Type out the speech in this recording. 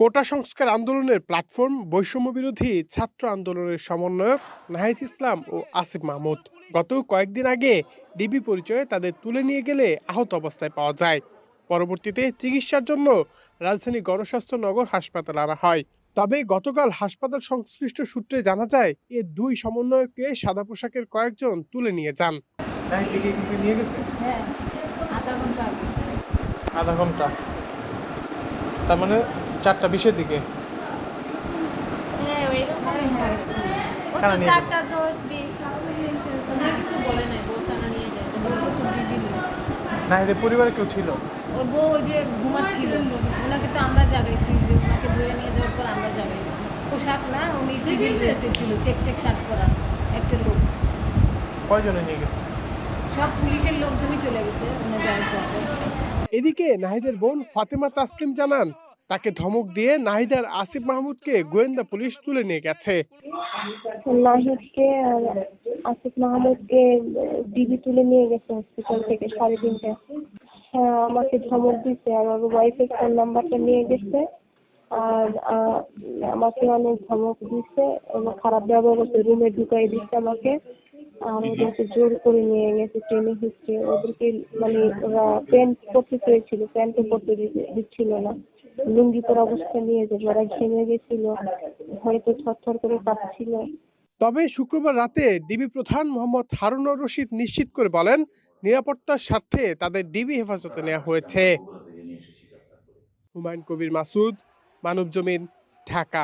কোটা সংস্কার আন্দোলনের প্ল্যাটফর্ম বৈষম্য বিরোধী ছাত্র আন্দোলনের সমন্বয়ক নাহিদ ইসলাম ও আসিফ মাহমুদ গত কয়েকদিন আগে ডিবি পরিচয়ে তাদের তুলে নিয়ে গেলে আহত অবস্থায় পাওয়া যায়। পরবর্তীতে চিকিৎসার জন্য রাজধানী গণস্বাস্থ্য নগর হাসপাতালে আনা হয়। তবে গতকাল হাসপাতাল সংশ্লিষ্ট সূত্রে জানা যায় এ দুই সমন্বয়ককে সাদা পোশাকের কয়েকজন তুলে নিয়ে যান। নিয়ে গেছে আধা ঘন্টা, তার মানে 4:20-এর দিকে। নাহিদের পরিবারে কেউ ছিল? ওর বউ ওই যে ঘুমাচ্ছিল, ওনাকে তো আমরা জাগাইছি, যে ওনাকে ধরে নিয়ে যাওয়ার পর আমরা জাগাইছি। পোশাক না, উনি সিভিল ড্রেসে ছিল, চেক শার্ট পরা একটা লোক। কয়জনে নিয়ে গেছে? সব পুলিশের লোকজনই চলে গেছে উনি যাওয়ার পর। এদিকে নাহিদের বোন ফাতেমা তাসলিম জানান, তাকে ধমক দিয়ে নাহিদ আর আসিফ মাহমুদকে গোয়েন্দা পুলিশ তুলে নিয়ে গেছে। নাহিদকে আর আসিফ মাহমুদকে ডিবি তুলে নিয়ে গেছে হসপিটাল থেকে 3:30টায়। হ্যাঁ, আমাকে ধমক দিচ্ছে, আমার ওয়াইফের ফোন নাম্বারটা নিয়ে গেছে আর আমাকে অনেক ধমক দিচ্ছে এবং খারাপ ব্যবহার করছে, রুমে ঢুকাই দিচ্ছে আমাকে। আর ওদেরকে জোর করে নিয়ে গেছে ট্রেনে হিস্ট্রি। ওদেরকে মানে ওরা প্যান্ট পরতে চেয়েছিল, প্যান্টও পরতে দিচ্ছিল না, লুঙ্গি পরা অবস্থা নিয়ে যাবে। ওরা ঘেমে গেছিল, হয়তো থরথর করে কাঁপছিল। তবে শুক্রবার রাতে ডিবি প্রধান মোহাম্মদ হারুনুর রশিদ নিশ্চিত করে বলেন, নিরাপত্তার স্বার্থে তাদের ডিবি হেফাজতে নেওয়া হয়েছে। হুমায়ুন কবির মাসুদ, মানবজমিন, ঢাকা।